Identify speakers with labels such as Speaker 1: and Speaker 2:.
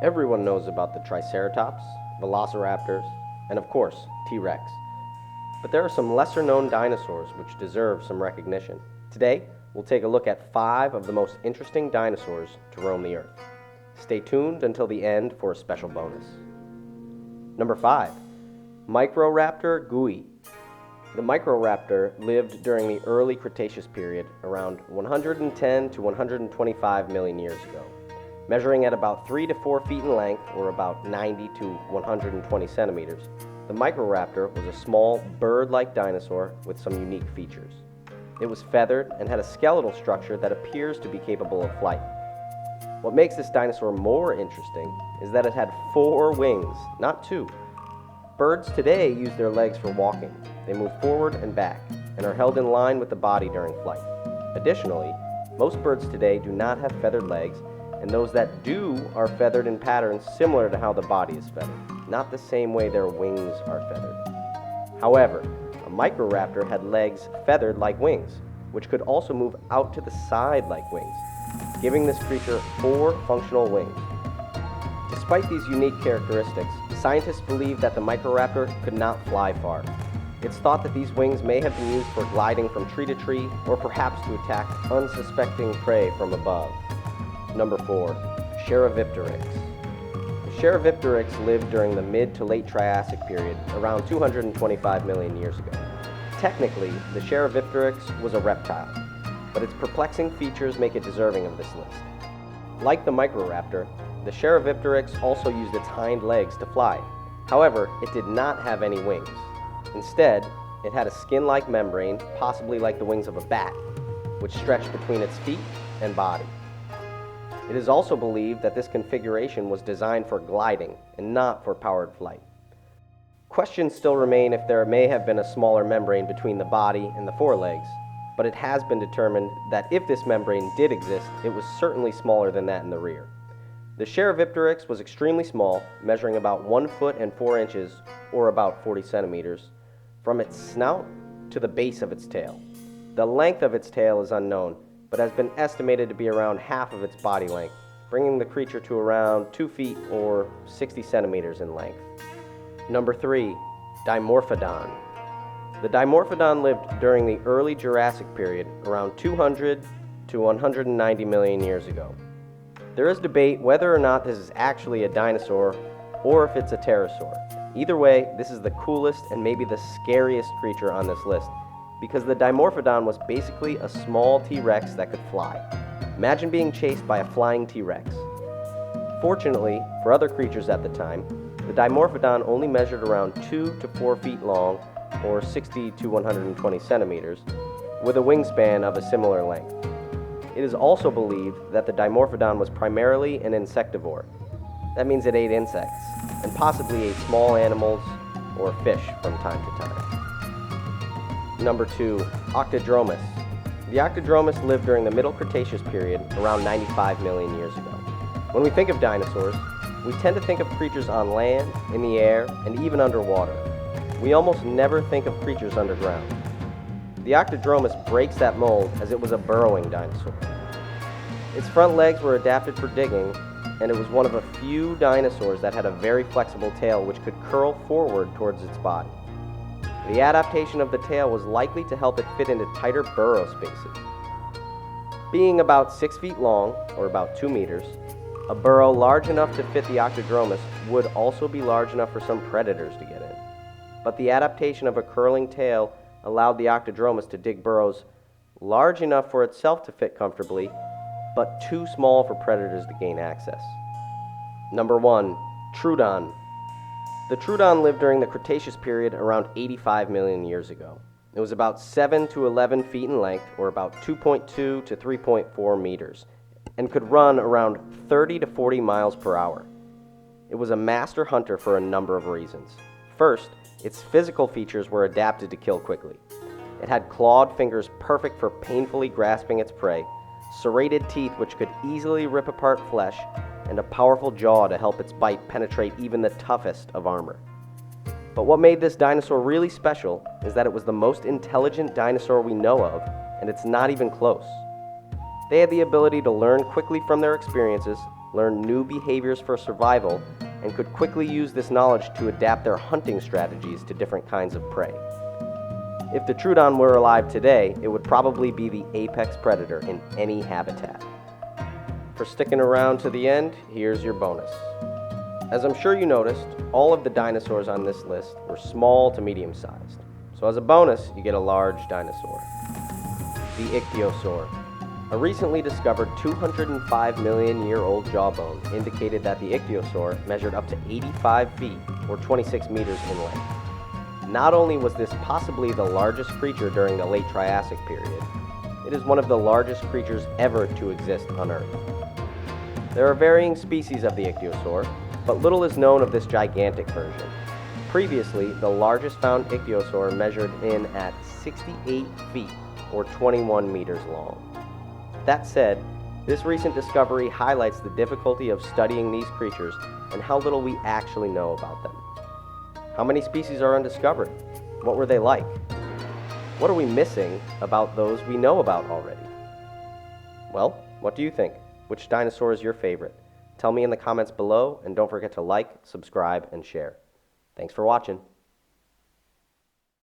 Speaker 1: Everyone knows about the Triceratops, Velociraptors, and of course, T-Rex. But there are some lesser-known dinosaurs which deserve some recognition. Today, we'll take a look at 5 of the most interesting dinosaurs to roam the earth. Stay tuned until the end for a special bonus. Number 5. Microraptor Gui. The Microraptor lived during the early Cretaceous period around 110 to 125 million years ago. Measuring at about 3 to 4 feet in length, or about 90 to 120 centimeters, the Microraptor was a small, bird-like dinosaur with some unique features. It was feathered and had a skeletal structure that appears to be capable of flight. What makes this dinosaur more interesting is that it had 4 wings, not 2. Birds today use their legs for walking. They move forward and back, and are held in line with the body during flight. Additionally, most birds today do not have feathered legs, and those that do are feathered in patterns similar to how the body is feathered, not the same way their wings are feathered. However, a Microraptor had legs feathered like wings, which could also move out to the side like wings, giving this creature 4 functional wings. Despite these unique characteristics, scientists believe that the Microraptor could not fly far. It's thought that these wings may have been used for gliding from tree to tree, or perhaps to attack unsuspecting prey from above. Number 4. Cherovipteryx. The Cherovipteryx lived during the mid to late Triassic period, around 225 million years ago. Technically, the Cherovipteryx was a reptile, but its perplexing features make it deserving of this list. Like the Microraptor, the Cherovipteryx also used its hind legs to fly. However, it did not have any wings. Instead, it had a skin-like membrane, possibly like the wings of a bat, which stretched between its feet and body. It is also believed that this configuration was designed for gliding and not for powered flight. Questions still remain if there may have been a smaller membrane between the body and the forelegs, but it has been determined that if this membrane did exist, it was certainly smaller than that in the rear. The Cherovipteryx was extremely small, measuring about 1 foot and 4 inches, or about 40 centimeters, from its snout to the base of its tail. The length of its tail is unknown, but has been estimated to be around half of its body length, bringing the creature to around 2 feet or 60 centimeters in length. Number 3. Dimorphodon. The Dimorphodon lived during the early Jurassic period, around 200 to 190 million years ago. There is debate whether or not this is actually a dinosaur or if it's a pterosaur. Either way, this is the coolest and maybe the scariest creature on this list, because the Dimorphodon was basically a small T-Rex that could fly. Imagine being chased by a flying T-Rex. Fortunately, for other creatures at the time, the Dimorphodon only measured around 2 to 4 feet long, or 60 to 120 centimeters, with a wingspan of a similar length. It is also believed that the Dimorphodon was primarily an insectivore. That means it ate insects, and possibly ate small animals or fish from time to time. Number 2. Octodromus. The Octodromus lived during the Middle Cretaceous period, around 95 million years ago. When we think of dinosaurs, we tend to think of creatures on land, in the air, and even underwater. We almost never think of creatures underground. The Octodromus breaks that mold as it was a burrowing dinosaur. Its front legs were adapted for digging, and it was one of a few dinosaurs that had a very flexible tail which could curl forward towards its body. The adaptation of the tail was likely to help it fit into tighter burrow spaces. Being about 6 feet long, or about 2 meters, a burrow large enough to fit the Octodromus would also be large enough for some predators to get in. But the adaptation of a curling tail allowed the Octodromus to dig burrows large enough for itself to fit comfortably, but too small for predators to gain access. Number 1. Troodon. The Troodon lived during the Cretaceous period around 85 million years ago. It was about 7 to 11 feet in length, or about 2.2 to 3.4 meters, and could run around 30 to 40 miles per hour. It was a master hunter for a number of reasons. First, its physical features were adapted to kill quickly. It had clawed fingers perfect for painfully grasping its prey, serrated teeth which could easily rip apart flesh, and a powerful jaw to help its bite penetrate even the toughest of armor. But what made this dinosaur really special is that it was the most intelligent dinosaur we know of, and it's not even close. They had the ability to learn quickly from their experiences, learned new behaviors for survival, and could quickly use this knowledge to adapt their hunting strategies to different kinds of prey. If the Troodon were alive today, it would probably be the apex predator in any habitat. For sticking around to the end, here's your bonus. As I'm sure you noticed, all of the dinosaurs on this list were small to medium-sized. So as a bonus, you get a large dinosaur. The ichthyosaur. A recently discovered 205 million year old jawbone indicated that the ichthyosaur measured up to 85 feet, or 26 meters in length. Not only was this possibly the largest creature during the late Triassic period, it is one of the largest creatures ever to exist on Earth. There are varying species of the ichthyosaur, but little is known of this gigantic version. Previously, the largest found ichthyosaur measured in at 68 feet, or 21 meters long. That said, this recent discovery highlights the difficulty of studying these creatures and how little we actually know about them. How many species are undiscovered? What were they like? What are we missing about those we know about already? Well, what do you think? Which dinosaur is your favorite? Tell me in the comments below, and don't forget to like, subscribe, and share. Thanks for watching.